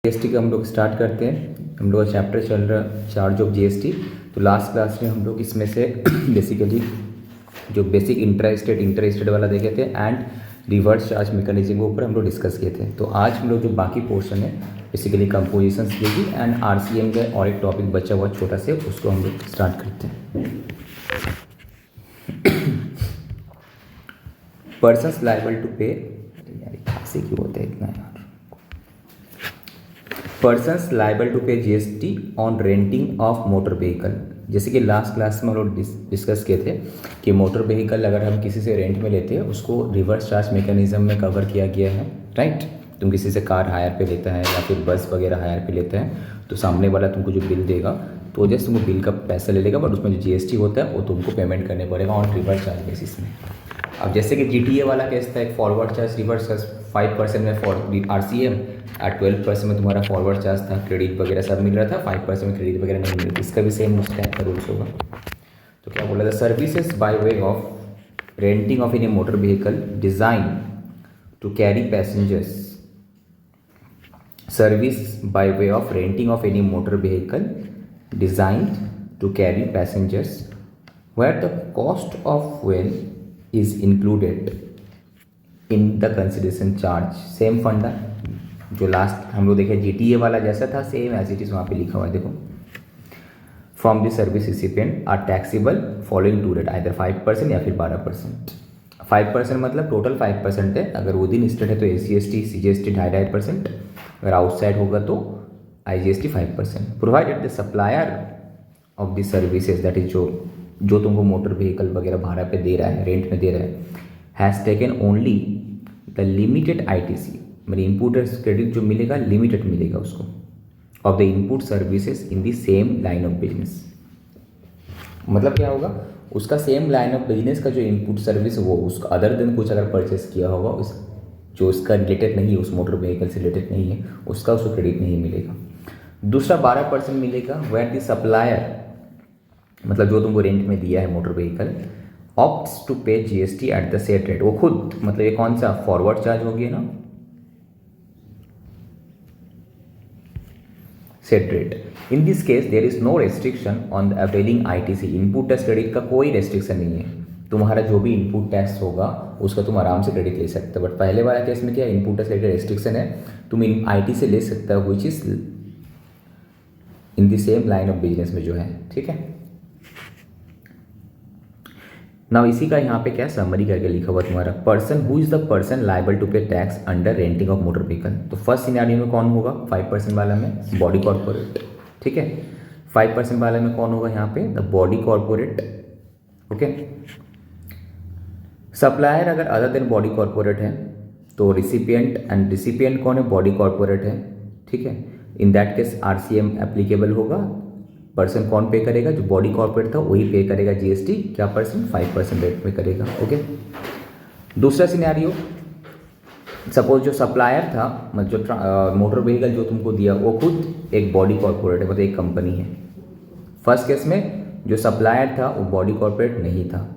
GST का हम लोग स्टार्ट करते हैं। हम लोग का चैप्टर चल रहा चार्ज ऑफ जीएसटी। तो लास्ट क्लास में हम लोग इसमें से बेसिकली जो बेसिक इंटर स्टेट वाला देखे थे एंड रिवर्स चार्ज मैकेनिज्म के ऊपर हम लोग डिस्कस किए थे। तो आज हम लोग जो बाकी पोर्शन है बेसिकली कंपोजिशंस लेगी एंड आरसीएम का और एक टॉपिक बचा हुआ छोटा से, उसको हम लोग स्टार्ट करते हैं। पर्सन्स लायबल टू पे, यार खांसी क्यों होता है इतना यार। पर्सन्स लायबल टू पे GST on renting of motor vehicle. जैसे कि लास्ट क्लास में हम लोग डिस्कस किए थे कि मोटर व्हीकल अगर हम किसी से रेंट में लेते हैं उसको रिवर्स चार्ज मैकेनिज्म में कवर किया गया है, राइट। तुम किसी से कार हायर पे लेता है या फिर बस वगैरह हायर पे लेता है तो सामने वाला तुमको जो बिल देगा तो जस्ट तुमको बिल का पैसा ले लेगा, बट उसमें जो जीएसटी होता है वो तुमको पेमेंट करने पड़ेगा ऑन रिवर्स चार्ज बेसिस में। अब जैसे कि जीटीए वाला केस था, एक फॉरवर्ड चार्ज रिवर्स चार्ज 5% में फॉर आरसीएम और 12% में तुम्हारा फॉरवर्ड चार्ज था, क्रेडिट वगैरह सब मिल रहा था, 5% में क्रेडिट वगैरह नहीं मिल रही। इसका भी सेम उस टाइप का रूल्स होगा। तो क्या बोला था, services by way of renting of any motor vehicle design to carry passengers. Service by way of renting of any motor vehicle designed to carry passengers where the cost of fuel is included in the consideration charge। Same फंडा जो last हम लोग देखे GTA वाला जैसा था, same as it is वहाँ पे लिखा हुआ है, देखो। From the service recipient are taxable following to rate, either 5% या फिर 12%। 5% मतलब टोटल 5% है। अगर वो दिन स्टेट है तो एससीएसटी सीजीएसटी 2.5%, अगर आउटसाइड होगा तो IGST 5%। Provided the supplier of the services, that is जो तुमको मोटर व्हीकल वगैरह भाड़ा पे दे रहा है, रेंट में दे रहा है, has taken only the limited ITC, मतलब इनपुट क्रेडिट जो मिलेगा लिमिटेड मिलेगा उसको, of the input services in the same line of business. मतलब क्या होगा, उसका सेम लाइन ऑफ बिजनेस का जो इनपुट सर्विस वो उसका अदर देन कुछ अगर परचेस किया होगा उस जो उसका रिलेटेड नहीं है, उस मोटर व्हीकल से रिलेटेड नहीं है, उसका उसको क्रेडिट नहीं मिलेगा। दूसरा 12% मिलेगा वेयर द सप्लायर, मतलब जो तुमको रेंट में दिया है मोटर व्हीकल, ऑप्ट्स टू पे GST at the set rate. वो खुद, मतलब ये कौन सा फॉरवर्ड चार्ज हो गया ना, set rate. In this case there is no restriction on the availing ITC. Input tax credit का कोई रेस्ट्रिक्शन नहीं है, तुम्हारा जो भी इनपुट टैक्स होगा उसका तुम आराम से क्रेडिट ले सकते हो। बट पहले वाला केस में क्या, इनपुट टैक्स क्रेडिट रेस्ट्रिक्शन है, तुम इन आईटी से ले सकते हो which is in the same line of business में जो है, ठीक है। ना इसी का यहाँ पे क्या समरी करके लिखा हुआ तुम्हारा, person who is the person liable to pay tax under renting of motor vehicle. तो फर्स्ट सिनेरियो में कौन होगा, 5% वाला में बॉडी कॉर्पोरेट, ठीक है। 5% वाले में कौन होगा यहाँ पे, the body corporate, okay. Supplier अगर अदर देन बॉडी कॉर्पोरेट है तो रिसिपिएंट, एंड रिसिपिएंट कौन है, बॉडी कॉर्पोरेट है, ठीक है। इन दैट केस आरसीएम एप्लीकेबल होगा। पर्सन कौन पे करेगा, जो बॉडी कॉर्पोरेट था वही पे करेगा जीएसटी, क्या परसेंट, 5% रेट में करेगा, ओके। दूसरा सिनेरियो, सपोज जो सप्लायर था, मतलब जो मोटर व्हीकल जो तुमको दिया वो खुद एक बॉडी कॉर्पोरेट है, मतलब एक कंपनी है। फर्स्ट केस में जो सप्लायर था वो बॉडी कॉर्पोरेट नहीं था।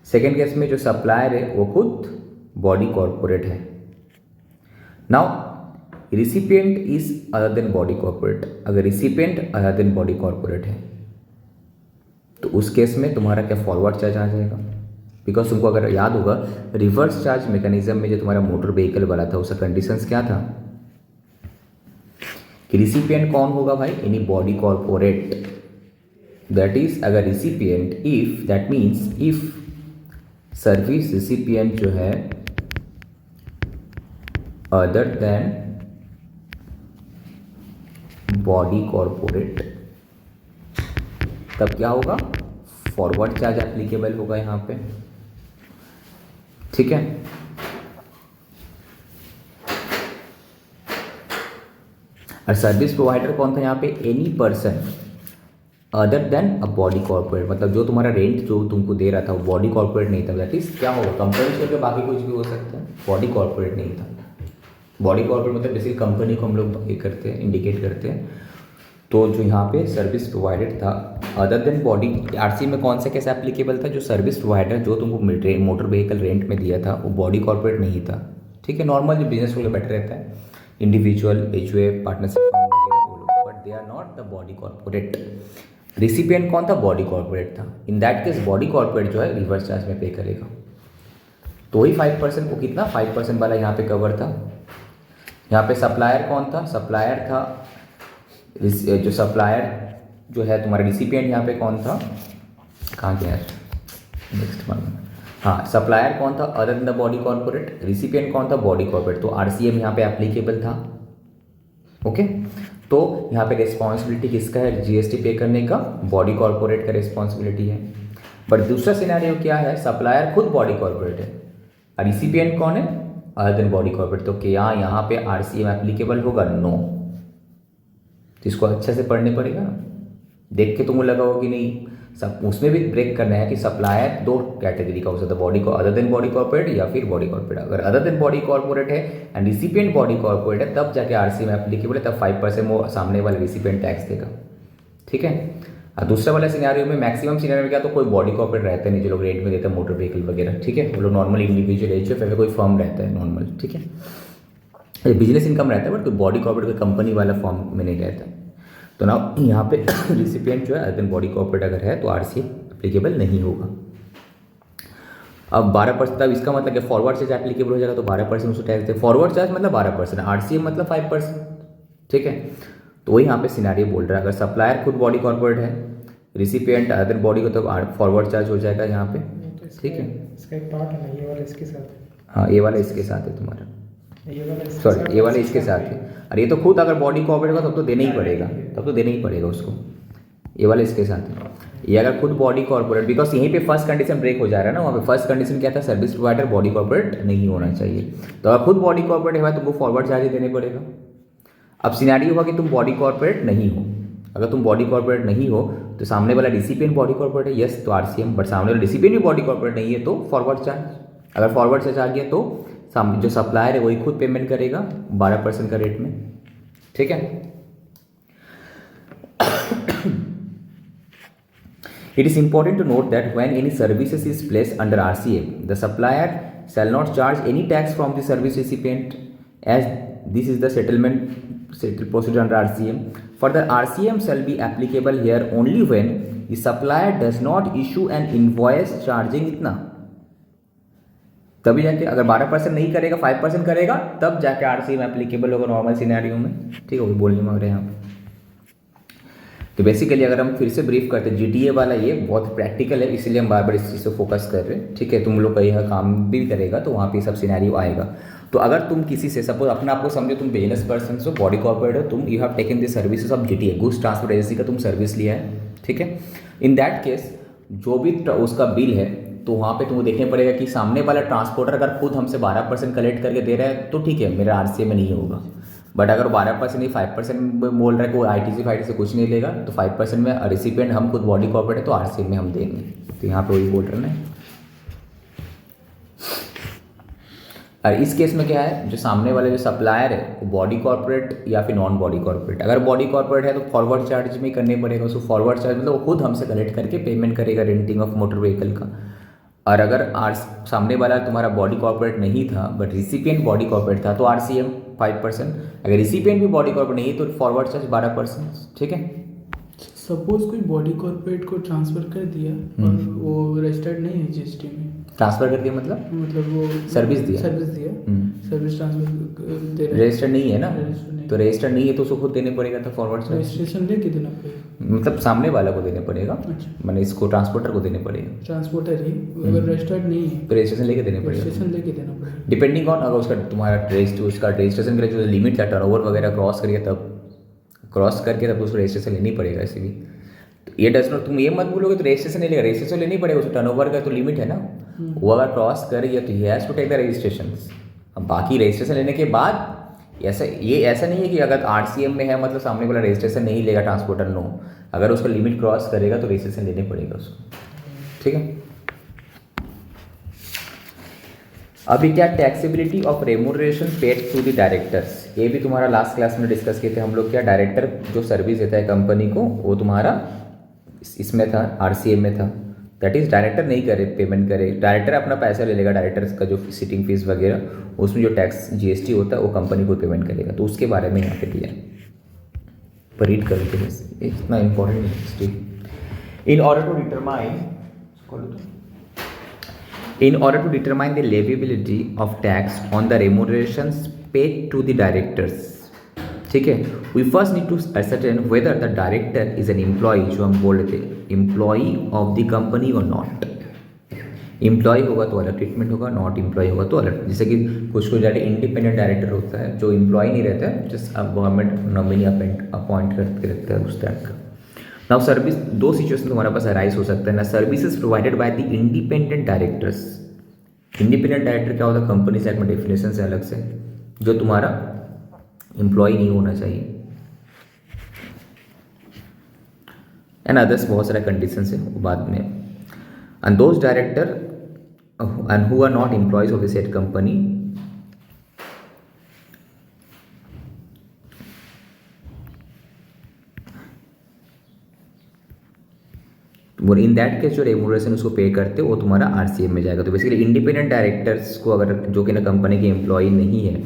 सेकेंड केस में जो सप्लायर है वो खुद बॉडी कॉर्पोरेट है। Now recipient is other than body corporate. अगर recipient other than body corporate है तो उस केस में तुम्हारा क्या फॉरवर्ड चार्ज आ जाएगा, बिकॉज तुमको अगर याद होगा रिवर्स चार्ज मैकेनिज्म में जो तुम्हारा मोटर व्हीकल वाला था उसका कंडीशंस क्या था कि रिसिपिएंट कौन होगा भाई, any body corporate. That is अगर recipient, if that means if service recipient जो है अदर देन बॉडी कॉर्पोरेट, तब क्या होगा, फॉरवर्ड चार्ज एप्लीकेबल होगा यहाँ पे, ठीक है। और सर्विस प्रोवाइडर कौन था यहाँ पे, any person other than a body corporate, मतलब जो तुम्हारा रेंट जो तुमको दे रहा था वो बॉडी कॉर्पोरेट नहीं था। दैट इज क्या होगा, कंपनी छोड़ के बाकी कुछ भी हो सकता है, बॉडी कॉर्पोरेट नहीं था। बॉडी कॉर्पोरेट मतलब बेसिकली कंपनी को हम लोग ये करते हैं, इंडिकेट करते हैं। तो जो यहाँ पे सर्विस प्रोवाइडेड था अदर देन बॉडी, आरसी में कौन सा कैसे एप्लीकेबल था, जो सर्विस प्रोवाइडर जो तुमको मोटर व्हीकल रेंट में दिया था वो बॉडी कॉर्पोरेट नहीं था, ठीक है। नॉर्मल जो बिजनेस वाले बैठे रहता है इंडिविजुअल, HUA, पार्टनरशिप फर्म वगैरह वो लोग, but they are not the body corporate. Recipient कौन था? बॉडी कॉर्पोरेट था। In that case body corporate जो है रिवर्स चार्ज में पे करेगा। तो ही 5% को कितना 5% वाला यहाँ पे कवर था। यहाँ पे सप्लायर कौन था? सप्लायर था जो सप्लायर जो है तुम्हारा रिसिपिएंट यहाँ पे कौन था? कहाँ गया है नेक्स्ट वन? हाँ, सप्लायर कौन था other than the body corporate? Recipient कौन था? Body corporate. तो RCM यहाँ पे एप्लीकेबल था। ओके, तो यहाँ पे रिस्पॉन्सिबिलिटी किसका है GST पे करने का? बॉडी कॉर्पोरेट का रिस्पॉन्सिबिलिटी है। बट दूसरा सिनेरियो क्या है? सप्लायर खुद बॉडी कॉर्पोरेट है और रिसिपिएंट कौन है? Other than body corporate. तो क्या यहाँ पे RCM एप्लीकेबल होगा? नो। तो इसको अच्छे से पढ़ने पड़ेगा ना, देख के तुमको लगा हो कि नहीं। सब उसमें भी ब्रेक करना है कि सप्लायर दो कैटेगरी का हो सकता है, बॉडी को अदर देन बॉडी कॉर्पोरेट या फिर बॉडी कॉर्पोरेट। अगर अदर देन बॉडी कॉर्पोरेट है एंड रिसिपिएंट बॉडी कॉर्पोरेट है तब जाके RCM एप्लीकेबल है, तब 5% वो सामने वाला रिसिपिएंट टैक्स देगा। ठीक है। और दूसरा वाला सिनेरियो में, मैक्सिमम सिनेरियो में क्या, तो कोई बॉडी कॉर्पोरेट रहते नहीं जो लोग रेंट में देते हैं मोटर व्हीकल वगैरह। ठीक है, वो लोग नॉर्मली इंडिविजुअल HUF में कोई फर्म रहता है नॉर्मल। ठीक है, बिजनेस इनकम रहता है बट कोई बॉडी कॉर्पोरेट कोई कंपनी वाला फॉर्म में नहीं रहता है। तो ना यहाँ पे रिसिपिएंट जो है अदर देन बॉडी कॉर्पोरेट अगर है तो RCM एप्लीकेबल नहीं होगा। अब 12%, तब इसका मतलब कि फॉरवर्ड चार्ज एप्लीकेबल हो जाएगा तो 12% उसको टैक्स दे। फॉरवर्ड चार्ज मतलब 12%, RCM मतलब 5%। ठीक है, तो वही यहाँ पे सिनेरियो बोल रहा है। अगर सप्लायर खुद बॉडी कॉर्पोरेट है, रिसिपिएंट अदर बॉडी को, तो फॉरवर्ड चार्ज हो जाएगा यहाँ पे। ठीक है, इसका एक पार्ट है ना, ये वाला इसके साथ है। हाँ, ये वाला इसके साथ है तुम्हारा, ये वाला सॉरी ये वाला इसके साथ है। अरे ये तो खुद अगर बॉडी कॉर्पोरेट होगा तब तो देना ही पड़ेगा, तब तो देना ही पड़ेगा उसको। ये वाला इसके साथ है। ये अगर खुद बॉडी कॉर्पोरेट, बिकॉज यहीं पे फर्स्ट कंडीशन ब्रेक हो जा रहा है ना, वहाँ पे फर्स्ट कंडीशन क्या था? सर्विस प्रोवाइडर बॉडी कॉर्पोरेट नहीं होना चाहिए। तो अगर खुद बॉडी कॉर्पोरेट है तुमको फॉरवर्ड चार्ज देने पड़ेगा। अब सिनेरियो होगा कि तुम बॉडी कॉर्पोरेट नहीं हो। अगर तुम बॉडी कॉर्पोरेट नहीं हो तो सामने वाला रिसिपिएंट बॉडी कॉर्पोरेट है, यस तो RCM, बट सामने वाला रिसिपिएंट भी बॉडी कॉर्पोरेट नहीं है तो फॉरवर्ड चार्ज। अगर फॉरवर्ड चार्ज आ गया तो जो सप्लायर है वही खुद पेमेंट करेगा 12% का रेट में। ठीक है, it is important to note that when any services is placed under RCM, the supplier shall not charge any tax from the service recipient, as this is the settled procedure under RCM. Further, RCM shall be applicable here only when the supplier does not issue an invoice charging इतना, तभी जाके अगर 12% नहीं करेगा 5% करेगा तब जाके RCM applicable होगा नॉर्मल सिनेरियो में। ठीक है, वो बोलने मांग रहे हैं यहाँ पे। तो बेसिकली अगर हम फिर से ब्रीफ करते हैं, GTA वाला ये बहुत प्रैक्टिकल है, इसीलिए हम बार बार इस चीज़ से फोकस कर रहे हैं। ठीक है, तुम लोग का यह काम भी करेगा तो वहाँ पे सब सिनेरियो आएगा। तो अगर तुम किसी से सपोज अपना आपको समझो तुम बिजनेस पर्सन हो, बॉडी कॉर्पोरेट हो, तुम you have taken the services of GTA, goods transport agency का तुम सर्विस लिया है। ठीक है, इन दैट केस जो भी उसका बिल है तो वहाँ पे तुमको देखने पड़ेगा कि सामने वाला ट्रांसपोर्टर अगर खुद हमसे 12% कलेक्ट करके दे रहा है तो ठीक है, मेरा RCM में नहीं होगा। बट अगर 12% नहीं 5% में बोल रहा है, कोई ITC फाइटी से कुछ नहीं लेगा, तो 5% में रिसिपिएंट हम खुद बॉडी कॉर्पोरेट है तो RCM में हम देंगे। तो यहाँ पे वही बोल रहे हैं। और इस केस में क्या है, जो सामने वाले जो सप्लायर है वो बॉडी कॉर्पोरेट या फिर नॉन बॉडी कॉर्पोरेट। अगर बॉडी कॉर्पोरेट है तो फॉरवर्ड चार्ज में करने पड़ेगा उसको। फॉरवर्ड चार्ज मतलब वो खुद हमसे कलेक्ट करके पेमेंट करेगा रेंटिंग ऑफ मोटर व्हीकल का। और अगर सामने वाला तुम्हारा बॉडी कॉर्पोरेट नहीं था बट रिसिपिएंट बॉडी कॉर्पोरेट था तो RCM 5%। अगर रिसिपिएंट भी बॉडी कॉर्पोरेट नहीं है तो फॉरवर्ड चार्ज 12%। ठीक है, सपोज कोई बॉडी कॉर्पोरेट को ट्रांसफर कर दिया और वो रजिस्टर्ड नहीं है GST में। ट्रांसफर कर दिया मतलब वो सर्विस दिया सर्विस ट्रांसफर दे रहा है, रजिस्टर्ड नहीं है ना, नहीं। तो रजिस्टर्ड नहीं है तो उसको खुद देने पड़ेगा तो फॉरवर्ड चार्ज रजिस्ट्रेशन लेके देना पड़ेगा, मतलब सामने वाला को देने पड़ेगा। अच्छा, मैंने इसको ट्रांसपोर्टर को देने पड़ेगा। ट्रांसपोर्टर ही अगर रजिस्टर्ड नहीं है तो रजिस्ट्रेशन लेके देने पड़ेगा, रजिस्ट्रेशन लेके देना पड़ेगा। डिपेंडिंग ऑन अगर उसका तुम्हारा उसका रजिस्ट्रेशन के लिए जो लिमिट था टर्नओवर वगैरह क्रॉस करके तब उसको रजिस्ट्रेशन लेनी पड़ेगा। ऐसे भी तो ये डज नॉट, तुम ये मत बोलोगे तो रजिस्ट्रेशन नहीं लेगा, रजिस्ट्रेशन लेनी पड़ेगा, उसको टर्नओवर का तो लिमिट है ना, वो अगर क्रॉस कर गया तो he has to take the registration. अब बाकी रजिस्ट्रेशन लेने के बाद ऐसा नहीं है कि अगर RCM में है मतलब सामने वाला रजिस्ट्रेशन नहीं लेगा ट्रांसपोर्टर, नो, अगर उसका लिमिट क्रॉस करेगा तो रजिस्ट्रेशन लेने पड़ेगा उसको। ठीक है, अभी क्या, taxability of remuneration paid to the directors, ये भी तुम्हारा लास्ट क्लास में डिस्कस किए थे हम लोग। क्या डायरेक्टर जो सर्विस देता है कंपनी को वो तुम्हारा इसमें था RCM में था। दैट इज़ डायरेक्टर नहीं करे पेमेंट करे, डायरेक्टर अपना पैसा ले लेगा, डायरेक्टर का जो सिटिंग फीस वगैरह उसमें जो टैक्स जीएसटी होता है वो कंपनी को पेमेंट करेगा। तो उसके बारे में यहाँ पे दिया है, पर रीड करके इतना इंपॉर्टेंट है। In order to determine the leviability of tax on the remunerations paid to the directors, ठीक है, we first need to ascertain whether the director is an employee, जो हम बोल रहे थे एम्प्लॉई ऑफ द कंपनी और not. Employee होगा तो अलग ट्रीटमेंट होगा, नॉट एम्प्लॉय होगा तो अलग। जैसे कि कुछ डायरेक्ट इंडिपेंडेंट डायरेक्टर होता है जो एम्प्लॉय नहीं रहता है, जस्ट गवर्नमेंट नॉमिनी अपॉइंट करके रखता है उस टाइप का। नाउ सर्विस, दो सिचुएशन तुम्हारे पास अराइज हो सकता है ना, services provided by the independent directors. Independent director क्या होता है, कंपनी एक्ट में डेफिनेशन से अलग से, जो तुम्हारा एम्प्लॉय नहीं होना चाहिए, एंड अदर्स बहुत सारे कंडीशन है वो बाद में। And those director and who are not employees of the said company in that case जो रेम्यूनरेशन उसको पे करते वो तुम्हारा आरसीएम में जाएगा। तो बेसिकली इंडिपेंडेंट डायरेक्टर्स को अगर जो कि ना कंपनी के एम्प्लॉय नहीं है,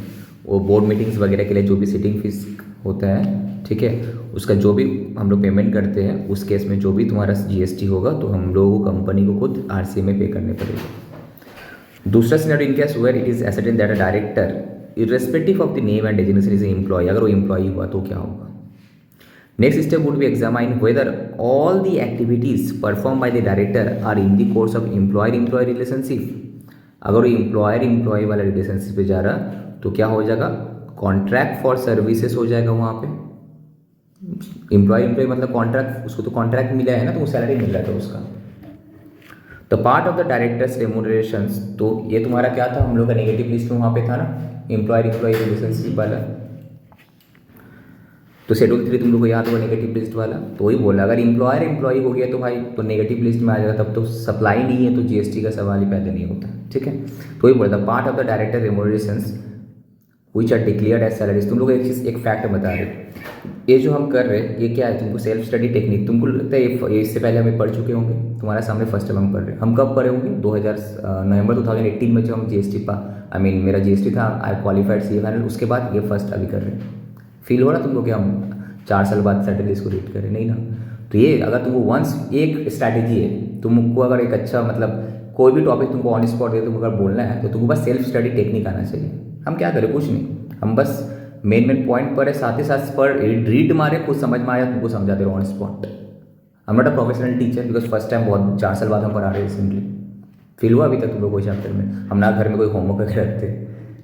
वो बोर्ड मीटिंग्स वगैरह के लिए जो भी सिटिंग फीस होता है, ठीक है, उसका जो भी हम लोग पेमेंट करते हैं उस केस में जो भी तुम्हारा जीएसटी होगा तो हम लोगों को कंपनी को खुद आरसीएम में पे करने पड़ेगा। दूसरा scenario in case where it is ascertain that a director irrespective of the name and designation is employ, अगर वो एम्प्लॉय हुआ तो क्या होगा। Next step would be examine whether all the activities perform by the director are in the course of employer employ relationship. अगर वो employer employ वाला relationship पे जा रहा तो क्या हो जाएगा, कॉन्ट्रैक्ट फॉर सर्विसेज हो जाएगा वहाँ पे। एम्प्लॉय एम्प्लॉय मतलब कॉन्ट्रैक्ट, उसको तो कॉन्ट्रैक्ट मिला है ना, तो वो सैलरी मिल रहा था उसका। तो पार्ट ऑफ द डायरेक्टर्स रेम्यूनरेशंस, तो ये तुम्हारा क्या था, हम लोग का नेगेटिव लिस्ट में वहाँ पे था ना, एम्प्लॉयर एम्प्लॉय रिलेशनशिप वाला। तो शेड्यूल 3 तुम लोग को याद होगा नेगेटिव लिस्ट वाला, तो वही बोला अगर एम्प्लॉयर एम्प्लॉय हो गया तो भाई तो नेगेटिव लिस्ट में आ जाएगा, तब तो सप्लाई नहीं है तो जीएसटी का सवाल ही पैदा नहीं होता, ठीक है। तो वही बोला था part of the director remunerations which are declared as salaries. तुम लोग एक चीज़ एक फैक्ट बता रहे, ये जो हम कर रहे हैं ये क्या है, तुमको सेल्फ स्टडी टेक्निक, तुमको लगता है ये इससे पहले हमें पढ़ चुके होंगे, तुम्हारे सामने फर्स्ट टाइम हम पढ़ रहे हैं। हम कब पढ़े होंगे, नवंबर 2018 में जब हम जीएसटी मेरा जीएसटी था, आई क्वालिफाइड सी फाइनल, उसके बाद ये फर्स्ट अभी कर रहे हैं। फील हो रहा तुमको कि हम 4 साल बाद सैटरडे इसको रीड करें, नहीं ना। तो ये अगर तुमको वंस एक स्ट्रैटेजी है, तुमको अगर एक अच्छा मतलब कोई भी टॉपिक तुमको ऑन स्पॉट दे तुमको अगर बोलना है तो तुमको बस सेल्फ स्टडी टेक्निक आना चाहिए। हम क्या करें, कुछ नहीं, हम बस मेन पॉइंट पर है, साथ ही साथ पर रीड मारे, कुछ समझ में आया तुमको समझा दे रहे ऑन स्पॉट। हम not a professional teacher because first time बहुत 4 साल बाद हम पढ़ा रहे हैं रिसेंटली। फील हुआ अभी तक तुम लोग कोई चैप्टर में, हम ना घर में कोई होमवर्क करके रखते,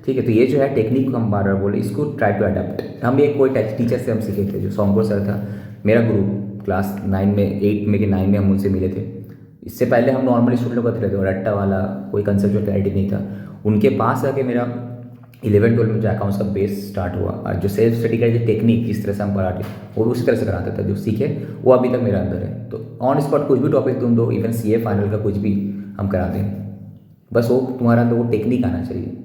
ठीक है। तो ये जो है टेक्निक को हम बार बार बोले, इसको ट्राई टू अडेप्ट। हम एक कोई टीचर से हम सीखे थे, जो सोमपुर सर था, मेरा गुरु, क्लास 9 में 8 में कि 9 में हम उनसे मिले थे। इससे पहले हम नॉर्मली स्टूडेंट को थे, रट्टा वाला कोई कंसेप्ट क्लैरिटी नहीं था। उनके पास आके मेरा 11-12 में जो अकाउंट्स का बेस स्टार्ट हुआ, और जो सेल्फ स्टडी का जो टेक्निक जिस तरह से हम पढ़ाते वो उसी तरह से कराता था, जो सीखे वो अभी तक मेरा अंदर है। तो ऑन स्पॉट कुछ भी टॉपिक तुम दो, इवन सीए फाइनल का कुछ भी हम कराते हैं, बस वो तुम्हारा अंदर वो टेक्निक आना चाहिए।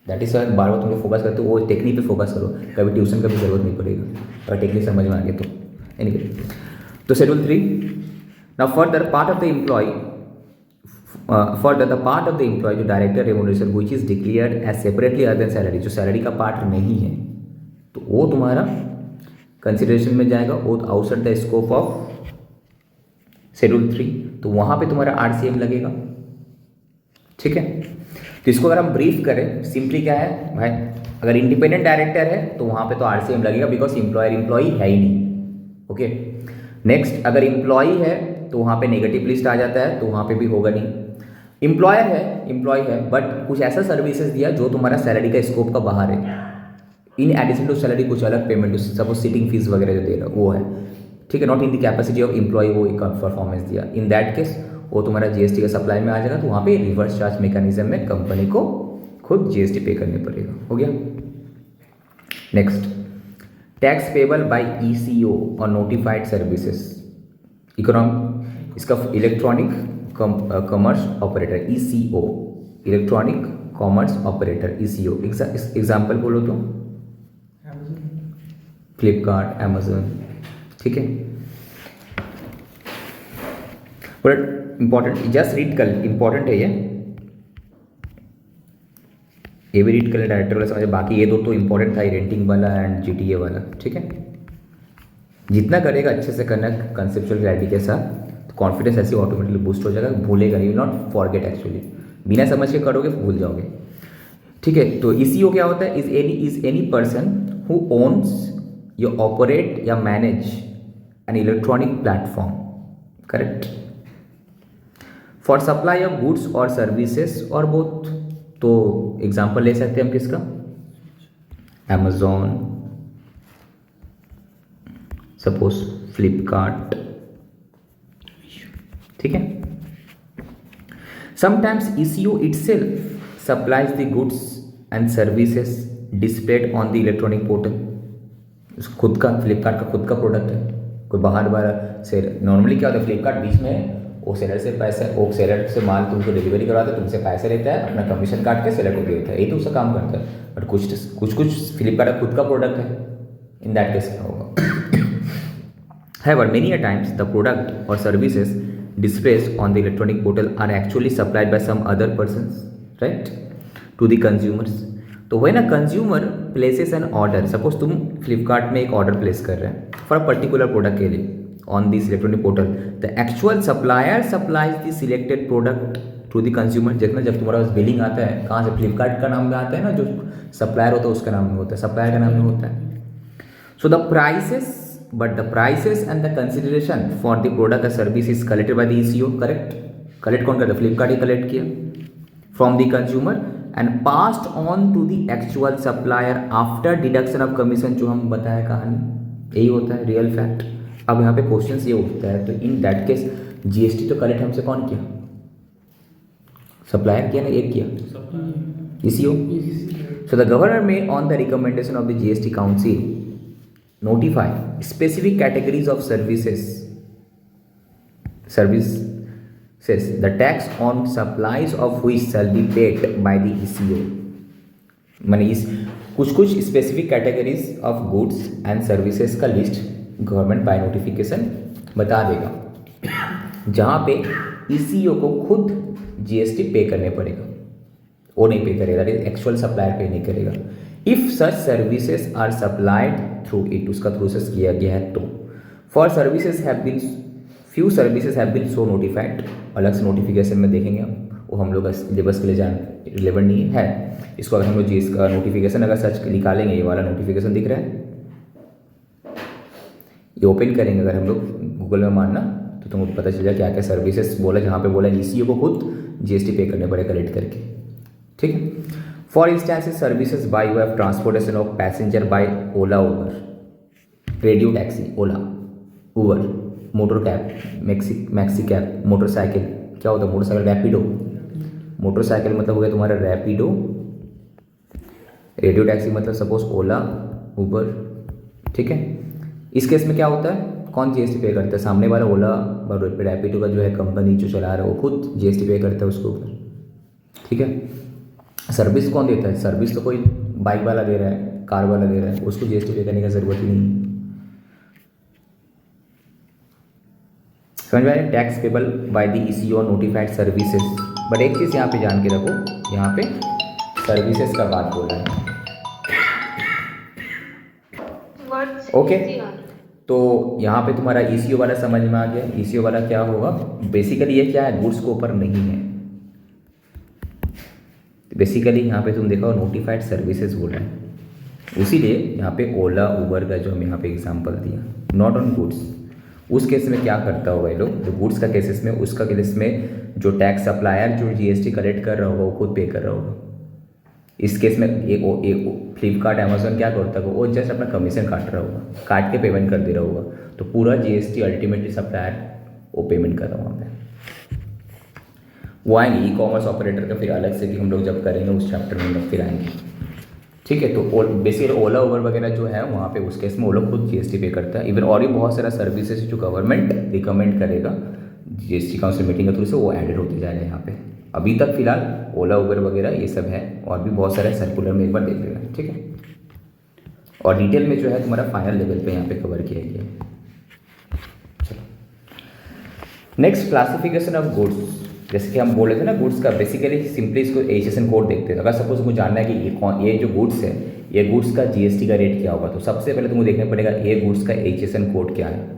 दैट इज बार बार तुम लोग फोकस करते हो, वो टेक्निक पे फोकस करो, कभी ट्यूशन का भी जरूरत नहीं पड़ेगा अगर टेक्निक समझ में आ गया तो। एनीवे, तो schedule 3 now further part of the employee further the part of the employee जो director remuneration which is declared as separately other than salary, जो सैलरी का पार्ट नहीं है तो वो तुम्हारा कंसिडरेशन में जाएगा, वो outside the scope of schedule 3, तो वहाँ पे तुम्हारा आरसीएम लगेगा, ठीक है। तो इसको अगर हम ब्रीफ करें, सिंपली क्या है भाई, अगर इंडिपेंडेंट डायरेक्टर है तो वहाँ पे तो आरसीएम लगेगा बिकॉज एम्प्लॉयर एम्प्लॉई है ही नहीं, ओके। नेक्स्ट, अगर एम्प्लॉई है तो वहाँ पे नेगेटिव लिस्ट आ जाता है, तो वहाँ पे भी होगा नहीं। एम्प्लॉय है बट कुछ ऐसा सर्विसेज दिया जो तुम्हारा सैलरी का स्कोप का बाहर है, इन एडिशन टू सैलरी कुछ अलग पेमेंट, सपोज सिटिंग फीस वगैरह जो दे रहा वो है, ठीक है, not in the capacity of employ, वो एक परफॉर्मेंस दिया, इन दैट केस वो तुम्हारा जीएसटी का सप्लाई में आ जाएगा, तो वहाँ पे रिवर्स चार्ज मैकेनिज्म में कंपनी को खुद जीएसटी पे करनी पड़ेगा, हो गया। Next, tax payable by eco और नोटिफाइड सर्विसेज, इसका electronic commerce operator eco, electronic commerce operator eco, example बोलो तो फ्लिपकार्ट, अमेजन, ठीक है। थोड़ा इंपॉर्टेंट, जस्ट रीड कर, इंपॉर्टेंट है ये भी रीड कर ले, डायरेक्टर वाला समझे, बाकी ये दो तो इंपॉर्टेंट था, रेंटिंग वाला एंड जीटीए वाला, ठीक है। जितना करेगा अच्छे से करना कंसेप्चुअल क्लैरिटी के साथ, तो कॉन्फिडेंस ऐसे ऑटोमेटिकली बूस्ट हो जाएगा, भूलेगा नहीं, नॉट फॉरगेट एक्चुअली, बिना समझ के करोगे भूल जाओगे, ठीक है। तो ईसीओ क्या होता है, is any person who owns या ऑपरेट या manage an electronic platform, correct, for supply of goods और सर्विसेज और बोथ। तो एग्जांपल ले सकते हैं हम किसका, Amazon, सपोज फ्लिपकार्ट, ठीक है। Sometimes ECO itself supplies the goods and services displayed on the electronic portal। खुद का, फ्लिपकार्ट का खुद का प्रोडक्ट है, कोई बाहर से, नॉर्मली क्या होता है फ्लिपकार्ट बीच में वो सेलर से पैसे, वो सेलर से माल तुमको डिलीवरी करवाता है, तुमसे पैसे लेता है, अपना कमीशन काट के सेलर को देता है, यही तो उसका काम करता है। बट कुछ फ्लिपकार्ट का खुद का प्रोडक्ट है, इन दैट केस क्या होगा। However, many a times the product or services displayed on the electronic portal are actually supplied by some other persons, right, to the consumers। तो when a consumer places an order, suppose तुम फ्लिपकार्ट में एक order place कर रहे हैं for a particular product के लिए on this electronic portal, the actual supplier supplies the selected product to the consumer। जितना जब तुम्हारा बिलिंग आता है कहाँ से, फ्लिपकार्ट का नाम में आता है ना, जो सप्लायर होता है उसका नाम में होता है, सप्लायर का नाम में होता है। So the prices, but the prices and the consideration for the product or service is collected by the ECO, correct। collect कौन करता है, फ्लिपकार्ट ही collect किया from the consumer and passed on to the actual supplier after deduction of commission। जो हम बताया कहानी, यही होता है रियल फैक्ट। अब यहाँ पे क्वेश्चन ये उठता है, तो इन दैट केस जीएसटी तो कलेक्ट हमसे कौन किया, सप्लायर किया ना, एक किया ECO। सो द गवर्नर में on the recommendation of the GST council notify specific categories of services the tax on supplies of which shall be paid by the ECO। माने इस कुछ specific categories of goods and services का list government by notification बता देगा, जहाँ पे ECO को खुद GST पे करने पड़ेगा, वो नहीं पे करेगा, एक्चुअल सप्लायर पे नहीं करेगा। If such services are supplied through it, उसका प्रोसेस किया गया है तो। For services have been, few services have been so notified, अलग से नोटिफिकेशन में देखेंगे हम, वो हम लोग का सिलेबस के लिए जान रिलेवेंट नहीं है। इसको अगर हम लोग जी इसका नोटिफिकेशन अगर सर्च निकालेंगे, ये वाला नोटिफिकेशन दिख रहा है, ये ओपन करेंगे अगर हम लोग गूगल में मारना, तो तुमको पता चल जाए क्या क्या सर्विसेज बोला, जहाँ पे बोला ECO को खुद GST पे करने पड़े कलेक्ट करके, ठीक है। For instance services by way of transportation of passenger by Ola Uber, radio taxi Ola Uber, motor cab maxi cab, motorcycle क्या होता है, मोटरसाइकिल रैपिडो, मोटरसाइकिल मतलब हो गया तुम्हारा रैपिडो, रेडियो टैक्सी मतलब सपोज ओला उबर, ठीक है। इस केस में क्या होता है, कौन GST पे करता है, सामने वाला ओला और रैपिडो का जो है कंपनी जो चला रहा है वो खुद GST पे करता है उसके ऊपर, ठीक है। सर्विस कौन देता है, सर्विस तो कोई बाइक वाला दे रहा है, कार वाला दे रहा है, उसको GST पे करने की जरूरत ही नहीं है, समझ में आया। Tax payable by the ECO notified services. But एक चीज़ यहाँ पे जान के रखो, यहाँ पे सर्विसेज का बात बोल रहा है, ओके। तो यहाँ पे तुम्हारा ECO वाला समझ में आ गया। ECO वाला क्या होगा, बेसिकली ये क्या है, गुड्स के ऊपर नहीं है, बेसिकली यहाँ पे तुम देखो नोटिफाइड सर्विसेज बोल रहे हैं, उसीलिए यहाँ पे ओला उबर का जो हम यहाँ पे एग्जांपल दिया, नॉट ऑन गुड्स। उस केस में क्या करता होगा ये लोग, जो गुड्स का केसेस में, उसका केस में जो टैक्स सप्लायर जो GST कलेक्ट कर रहा होगा वो खुद पे कर रहा होगा। इस केस में एक फ्लिपकार्ट अमेजोन क्या करता होगा, वो जस्ट अपना कमीशन काट रहा होगा, काट के पेमेंट कर दे रहा होगा, तो पूरा GST अल्टीमेटली सप्लायर वो पेमेंट कर रहा होगा। वो आएंगे ई कॉमर्स ऑपरेटर का फिर अलग से कि हम लोग जब करेंगे उस चैप्टर में हम लोग फिर आएंगे, ठीक है। तो बेसिकली ओला उबर वगैरह जो है वहाँ पे उस केस में वो लोग खुद GST पे करता है। इवन और भी बहुत सारा सर्विसेज जो गवर्नमेंट रिकमेंड करेगा GST काउंसिल मीटिंग के थ्रू से, वो एडेड होते जाएगा यहाँ पे। अभी तक फिलहाल ओला उबर वगैरह ये सब है, और भी बहुत सारे सर्कुलर में एक बार देख लेना, ठीक है। और डिटेल में जो है तुम्हारा फाइनल लेवल पे यहाँ पे कवर किया गया है। नेक्स्ट क्लासिफिकेशन ऑफ गुड्स, जैसे कि हम बोल रहे थे ना गुड्स का, बेसिकली सिंपली इसको एचएसएन कोड देखते हैं। अगर सपोज मुझे जानना है कि ये जो गुड्स है, ये गुड्स का जीएसटी का रेट क्या होगा, तो सबसे पहले तुमको देखना पड़ेगा ये गुड्स का एचएसएन कोड क्या है।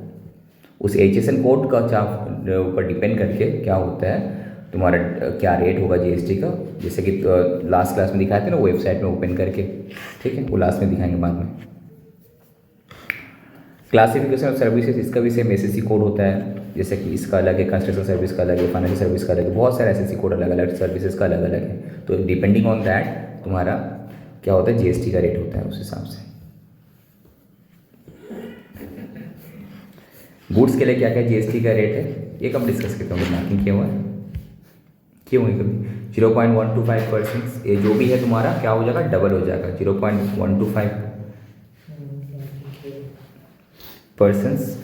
उस एचएसएन कोड का ऊपर डिपेंड करके क्या होता है तुम्हारा क्या रेट होगा जीएसटी का। जैसे कि लास्ट क्लास में दिखाए थे ना वेबसाइट में ओपन करके, ठीक है, वो लास्ट में दिखाएंगे बाद में। क्लासिफिकेशन ऑफ सर्विसेज, इसका भी सेम एसएससी कोड होता है, जैसे कि इसका अलग है, कंस्ट्रक्शन सर्विस का अलग है, फाइनेंशियल सर्विस का अलग है, बहुत सारे एसएससी कोड अलग अलग सर्विसेज का अलग अलग है। तो डिपेंडिंग ऑन दैट तुम्हारा क्या होता है जीएसटी का रेट होता है उस हिसाब से। गुड्स के लिए क्या क्या जीएसटी का रेट है ये कब डिस्कस करते हैं, मार्किंग किया हुआ है, क्यों है कभी 0.125%, ये जो भी है तुम्हारा क्या हो जाएगा, डबल हो जाएगा, 0.125%